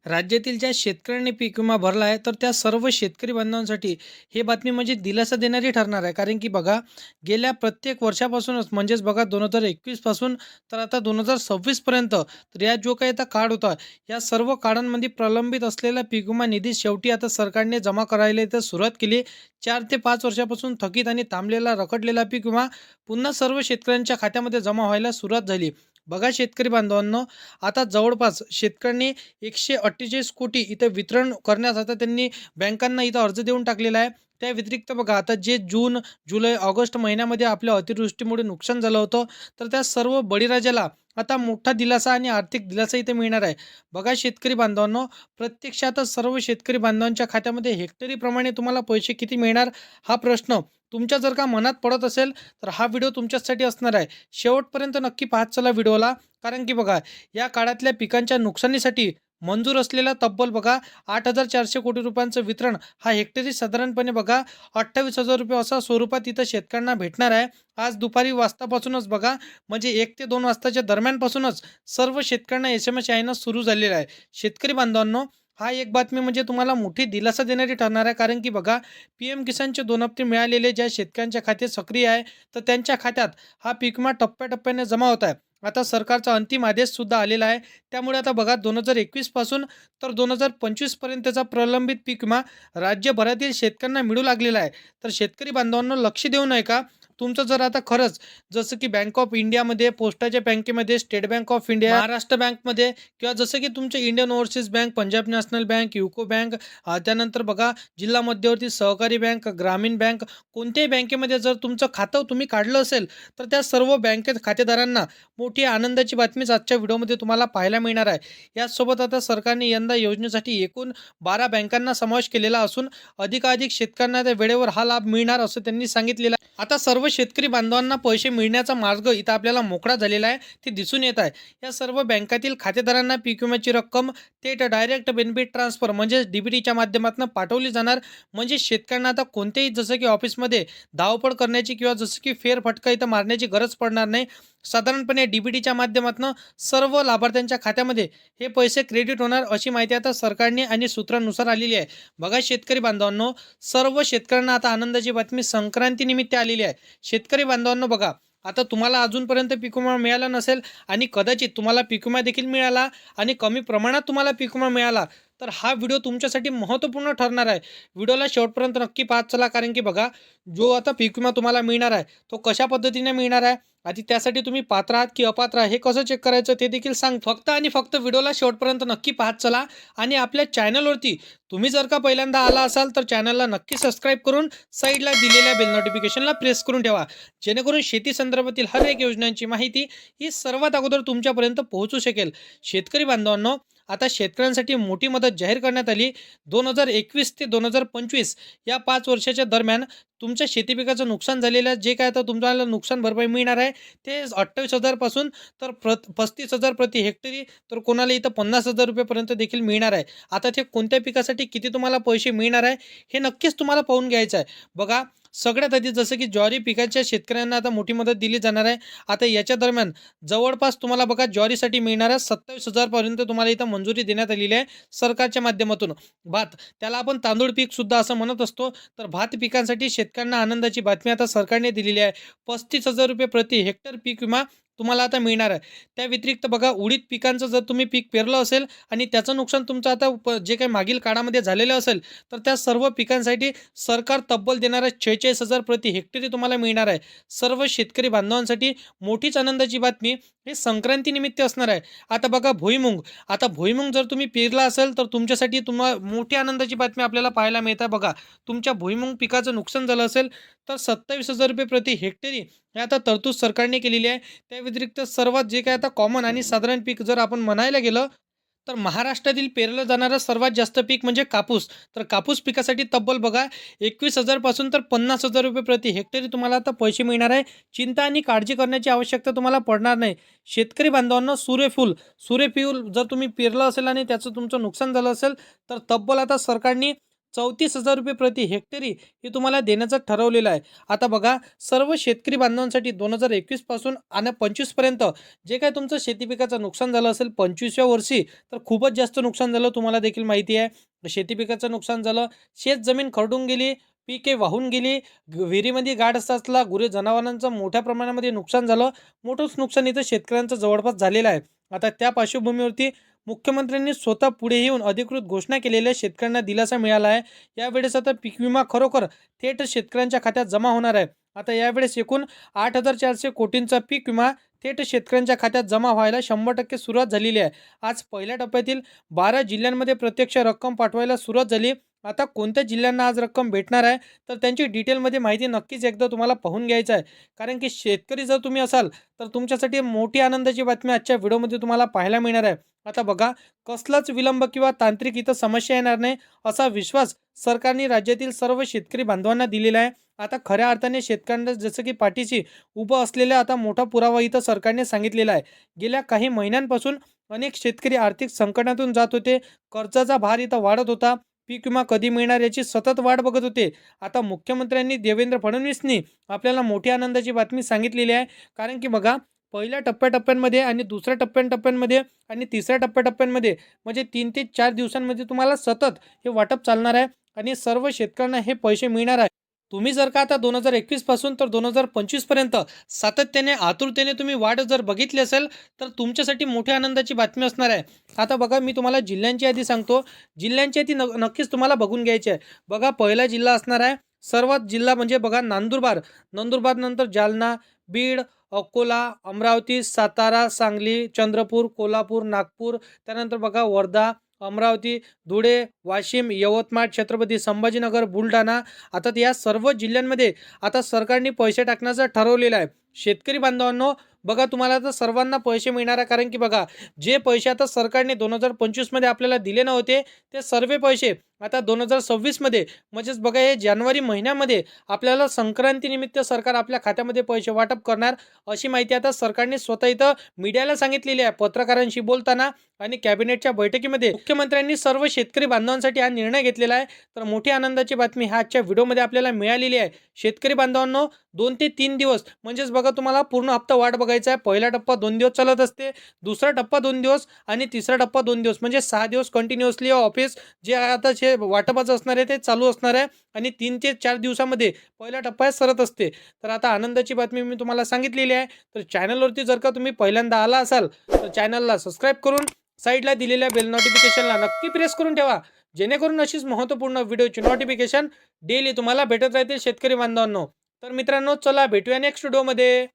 राज्यातील ज्या शेतकऱ्यांनी पीक विमा भरला आहे, तर त्या सर्व शेतकरी बांधवांसाठी ही बातमी म्हणजे दिलासा देणारी ठरणार आहे. कारण की बघा, गेल्या प्रत्येक वर्षापासूनच म्हणजेच बघा 2021 पासून तर आता 2026 पर्यंत तर या जो काही आता काळ होता, या सर्व काळांमध्ये प्रलंबित असलेला पीक विमा निधी शेवटी आता सरकारने जमा करायला इथं सुरुवात केली. 4 ते 5 वर्षापासून थकीत आणि थांबलेला, रखडलेला पीक विमा पुन्हा सर्व शेतकऱ्यांच्या खात्यामध्ये जमा व्हायला सुरुवात झाली. बघा शेतकरी बांधवांनो, आता जवळपास शेतकऱ्यांनी 148 कोटी इथं वितरण करण्यास आता त्यांनी बँकांना इथं अर्ज देऊन टाकलेला आहे. त्या व्यतिरिक्त बघा आता जे जून, जुलै, ऑगस्ट महिन्यामध्ये आपल्या अतिवृष्टीमुळे नुकसान झालं होतं, तर त्या सर्व बळीराजाला आता मोठा दिलासा आणि आर्थिक दिलासा इथे मिळणार आहे. बघा शेतकरी बांधवांनो, प्रत्यक्षात सर्व शेतकरी बांधवांच्या खात्यामध्ये हेक्टरीप्रमाणे तुम्हाला पैसे किती मिळणार हा प्रश्न तुमच्या जर का मनात पडत असेल, तर हा व्हिडिओ तुमच्यासाठी असणार आहे. शेवटपर्यंत नक्की पाहत चला व्हिडिओला. कारण की बघा, या काळातल्या पिकांच्या नुकसानीसाठी मंजूर असलेला तब्बल बघा 8,400 कोटी रुपयांचं वितरण हा हेक्टरी साधारणपणे बघा 28,000 रुपये असा स्वरूपात इथं शेतकऱ्यांना भेटणार आहे. आज दुपारी वाजतापासूनच बघा, म्हणजे 1 ते 2 वाजताच्या दरम्यानपासूनच सर्व शेतकऱ्यांना SMS येणं सुरू झालेलं आहे. शेतकरी बांधवांनो, हा एक बातमी म्हणजे तुम्हाला मोठी दिलासा देणारी ठरणार आहे. कारण की बघा, PM किसानचे 2 हप्ते मिळालेले ज्या शेतकऱ्यांच्या खाते सक्रिय आहे, तर त्यांच्या खात्यात हा पीक विमा टप्प्याटप्प्याने जमा होत आहे. आता सरकारचा अंतिम आदेश सुद्धा आलेला आहे. त्यामुळे आता बघा 2021 पासून तर 2025 पर्यंतचा प्रलंबित पीक विमा राज्यभरातील शेतकऱ्यांना मिळू लागलेला आहे. तर शेतकरी बांधवांनो, लक्ष देऊ नये का? तुमचं जर आता खरंच जसं की बँक ऑफ इंडियामध्ये, पोस्टाच्या बँकेमध्ये, state bank of India, Maharashtra बँकमध्ये किंवा जसं की तुमचं Indian overseas bank, Punjab national bank, UCO bank, त्यानंतर बघा जिल्हा मध्यवर्ती सहकारी बँक, ग्रामीण बँक, कोणत्याही बँकेमध्ये जर तुमचं खातं तुम्ही काढलं असेल, तर त्या सर्व बँकेत खातेदारांना मोठी आनंदाची बातमीच आजच्या व्हिडिओमध्ये तुम्हाला पाहायला मिळणार आहे. याचसोबत आता सरकारने यंदा योजनेसाठी एकूण 12 बँकांना समावेश केलेला असून अधिकाधिक शेतकऱ्यांना त्या वेळेवर हा लाभ मिळणार असं त्यांनी सांगितलेलं आहे. आता सर्व शेतकरी बांधवांना पैसे मिळण्याचा मार्ग इथं आपल्याला मोकळा झालेला आहे, ते दिसून येत आहे. या सर्व बँकातील खातेदारांना पीक विम्याची रक्कम थेट डायरेक्ट बेनिफिट ट्रान्सफर म्हणजेच DBTच्या माध्यमातून पाठवली जाणार. म्हणजे शेतकऱ्यांना आता कोणत्याही जसं की ऑफिसमध्ये धावपळ करण्याची किंवा जसं की फेरफटका इथं मारण्याची गरज पडणार नाही. साधारणपणे DBTच्या माध्यमातून सर्व लाभार्थ्यांच्या खात्यामध्ये हे पैसे क्रेडिट होणार अशी माहिती आता सरकारने आणि सूत्रांनुसार आलेली आहे. बघा शेतकरी बांधवांनो, सर्व शेतकऱ्यांना आता आनंदाची बातमी संक्रांतीनिमित्त आलेली आहे. शेतकरी बांधवांनो बघा, आता तुम्हाला अजूनपर्यंत पीक विमा मिळाला नसेल आणि कदाचित तुम्हाला पीक विमा देखील मिळाला आणि कमी प्रमाणात तुम्हाला पीक विमा मिळाला, तर हा व्हिडिओ तुमच्यासाठी महत्त्वपूर्ण ठरणार आहे. व्हिडिओला शेवटपर्यंत नक्की पाहत चला. कारण की बघा, जो आता पीक विमा तुम्हाला मिळणार आहे, तो कशा पद्धतीने मिळणार आहे, आधी त्यासाठी तुम्ही पात्र आहात की अपात्र आहे हे कसं चेक करायचं ते देखील सांग. फक्त आणि फक्त व्हिडिओला शेवटपर्यंत नक्की पाहत चला. आणि आपल्या चॅनलवरती तुम्ही जर का पहिल्यांदा आला असाल, तर चॅनलला नक्की सबस्क्राईब करून साईडला दिलेल्या बेल नोटिफिकेशनला प्रेस करून ठेवा, जेणेकरून शेती संदर्भातील हर एक योजनांची माहिती ही सर्वात अगोदर तुमच्यापर्यंत पोहोचू शकेल. शेतकरी बांधवांनो, आता शेतकऱ्यांसाठी मोठी मदत जाहीर करण्यात आली. 2021 ते 2025 या 5 वर्षाच्या दरम्यान तुमच्या शेती पिकाचं नुकसान झालेलं जे काय आता तुम्हाला नुकसान भरपाई मिळणार आहे, ते 28,000 पासून तर 35,000 प्रति हेक्टरी, तर कोणाला इथं 50,000 रुपयेपर्यंत देखील मिळणार आहे. आता ते कोणत्या पिकासाठी किती तुम्हाला पैसे मिळणार आहे हे नक्कीच तुम्हाला पाहून घ्यायचं आहे. बघा, सगळ्यात आधी जसं की ज्वारी पिकाच्या शेतकऱ्यांना आता मोठी मदत दिली जाणार आहे. आता याच्या दरम्यान जवळपास तुम्हाला बघा ज्वारीसाठी मिळणाऱ्या 27,000 पर्यंत तुम्हाला इथं मंजुरी देण्यात आलेली आहे सरकारच्या माध्यमातून. भात, त्याला आपण तांदूळ पीक सुद्धा असं म्हणत असतो, तर भात पिकांसाठी शेतकऱ्यांना आनंदाची बातमी आता सरकारने दिलेली आहे. 35,000 रुपये प्रति हेक्टर पीक विमा तुम्हाला आता मिळणार आहे. त्या व्यतिरिक्त बघा, उडीद पिकांचं जर तुम्ही पीक पेरलं असेल आणि त्याचं नुकसान तुमचं आता जे काही मागील काळामध्ये झालेलं असेल, तर त्या सर्व पिकांसाठी सरकार तब्बल देणाऱ्या 46,000 प्रति हेक्टरी तुम्हाला मिळणार आहे. सर्व शेतकरी बांधवांसाठी मोठीच आनंदाची बातमी हे संक्रांतीनिमित्त असणार आहे. आता बघा भुईमुंग, आता भुईमुंग जर तुम्ही पेरला असेल, तर तुमच्यासाठी तुम्हाला मोठी आनंदाची बातमी आपल्याला पाहायला मिळते. बघा, तुमच्या भुईमुंग पिकाचं नुकसान झालं असेल, तर 27,000 रुपये प्रति हेक्टरी हे आता तरतूद सरकारने केलेली आहे. त्या व्यतिरिक्त सर्वात जे काही आता कॉमन आणि साधारण पीक जर आपण म्हणायला गेलं, तर महाराष्ट्रातील पेरलं जाणारं सर्वात जास्त पीक म्हणजे कापूस. तर कापूस पिकासाठी तब्बल बघा 21,000 पासून तर 50,000 रुपये प्रति हेक्टरी तुम्हाला आता पैसे मिळणार आहे. चिंता आणि काळजी करण्याची आवश्यकता तुम्हाला पडणार नाही. शेतकरी बांधवांना सूर्यफूल जर तुम्ही पेरलं असेल आणि त्याचं तुमचं नुकसान झालं असेल, तर तब्बल आता सरकारने 34,000 रुपये प्रति हेक्टरी हे तुम्हाला देण्याचं ठरवलेलं आहे. आता बघा, सर्व शेतकरी बांधवांसाठी 2021 पासून आणि 25 पर्यंत जे काही तुमचं शेती पिकाचं नुकसान झालं असेल 25व्या वर्षी, तर खूपच जास्त नुकसान झालं, तुम्हाला देखील माहिती आहे. शेती पिकाचं नुकसान झालं, शेत जमीन खरडून गेली, पिके वाहून गेली, विहिरीमध्ये गाड असला, गुरे जनावरांचं मोठ्या प्रमाणामध्ये नुकसान झालं. मोठंच नुकसान इथं शेतकऱ्यांचं जवळपास झालेलं आहे. आता त्या पार्श्वभूमीवरती मुख्यमंत्र्यांनी स्वतः पुढे येऊन अधिकृत घोषणा केलेल्या शेतकऱ्यांना दिलासा मिळाला आहे. यावेळेस आता पीक विमा खरोखर थेट शेतकऱ्यांच्या खात्यात जमा होणार आहे. आता यावेळेस एकूण 8,400 कोटींचा पीक विमा थेट शेतकऱ्यांच्या खात्यात जमा व्हायला 100% सुरुवात झालेली आहे. आज पहिल्या टप्प्यातील 12 जिल्ह्यांमध्ये प्रत्यक्ष रक्कम पाठवायला सुरुवात झाली. आता कोणत्या जिल्ह्यांना आज रक्कम भेटणार आहे, तर त्यांची डिटेलमध्ये माहिती नक्कीच एकदा तुम्हाला पाहून घ्यायचं आहे. कारण की शेतकरी जर तुम्ही असाल, तर तुमच्यासाठी मोठी आनंदाची बातमी आजच्या व्हिडिओमध्ये तुम्हाला पाहायला मिळणार आहे. आता बघा, कसलाच विलंब किंवा तांत्रिक इथं समस्या येणार नाही, असा विश्वास सरकारने राज्यातील सर्व शेतकरी बांधवांना दिलेला आहे. आता खऱ्या अर्थाने शेतकऱ्यांना जसं की पाठीशी उभं असलेला आता मोठा पुरावा इथं सरकारने सांगितलेला आहे. गेल्या काही महिन्यांपासून अनेक शेतकरी आर्थिक संकटातून जात होते. कर्जाचा भार इथं वाढत होता. पीक विमा कधी मिळणार याची सतत वाट बघत होते. आता मुख्यमंत्र्यांनी देवेंद्र फडणवीसनी आपल्याला मोठी आनंदाची बातमी सांगितलेली आहे. कारण की बघा, पहिल्या टप्प्याटप्प्यांमध्ये आणि दुसऱ्या टप्प्यांमध्ये आणि तिसऱ्या टप्प्याटप्प्यांमध्ये म्हणजे 3 ते 4 दिवसांमध्ये तुम्हाला सतत हे वाटप चालणार आहे आणि सर्व शेतकऱ्यांना हे पैसे मिळणार आहे. तुम्ही जर का आता 2021 पासून तर 2025 पर्यंत सातत्याने आतुरतेने तुम्ही वाट जर बघितली असेल, तर तुमच्यासाठी मोठ्या आनंदाची बातमी असणार आहे. आता बघा, मी तुम्हाला जिल्ह्यांची यादी सांगतो. जिल्ह्यांची यादी नक्कीच तुम्हाला बघून घ्यायची आहे. बघा, पहिला जिल्हा असणार आहे, सर्वात जिल्हा म्हणजे बघा नंदुरबार. नंतर जालना, बीड, अकोला, अमरावती, सातारा, सांगली, चंद्रपूर, कोल्हापूर, नागपूर, त्यानंतर बघा वर्धा, अमरावती, धुळे, वाशिम, यवतमाळ, छत्रपती संभाजीनगर, बुलढाणा. आता या सर्व जिल्ह्यांमध्ये आता सरकारने पैसे टाकण्याचं ठरवलेलं आहे. शेतकरी बांधवांनो, बघा, तुम्हाला आता सर्वांना पैसे मिळणार आहे. कारण की बघा, जे पैसे आता सरकारने 2025 मध्ये आपल्याला दिले नव्हते, ते सर्व पैसे आता 2026 मध्ये म्हणजेच बघा, हे जानेवारी महिन्यामध्ये आपल्याला संक्रांतीनिमित्त सरकार आपल्या खात्यामध्ये पैसे वाटप करणार, अशी माहिती आता सरकारने स्वतः इथं मीडियाला सांगितलेली आहे. पत्रकारांशी बोलताना आणि कॅबिनेटच्या बैठकीमध्ये मुख्यमंत्र्यांनी सर्व शेतकरी बांधवांसाठी हा निर्णय घेतलेला आहे. तर मोठी आनंदाची बातमी ह्या आजच्या व्हिडिओमध्ये आपल्याला मिळालेली आहे. शेतकरी बांधवांनो, 2 ते 3 दिवस म्हणजेच बघा, तुम्हाला पूर्ण हप्ता वाट बघायचा आहे. पहिला टप्पा 2 दिवस चालत असते, दुसरा टप्पा 2 दिवस आणि तिसरा टप्पा 2 दिवस, म्हणजे 6 दिवस कंटिन्युअसली ऑफिस जे आता जे वाटपाचं असणार आहे ते चालू असणार आहे आणि 3 ते 4 दिवसामध्ये पहिला टप्पा सरत असते. तर आता आनंदाची बातमी मी तुम्हाला सांगितलेली आहे. तर चॅनलवरती जर का तुम्ही पहिल्यांदा आला असाल, तर चॅनलला सबस्क्राईब करून साईडला दिलेल्या बेल नोटिफिकेशनला नक्की प्रेस करून ठेवा, जेणेकरून अशीच महत्त्वपूर्ण व्हिडिओची नोटिफिकेशन डेली तुम्हाला भेटत राहतील शेतकरी बांधवांनो. तर मित्रांनो, चला भेटूया नेक्स्ट व्हिडिओमध्ये.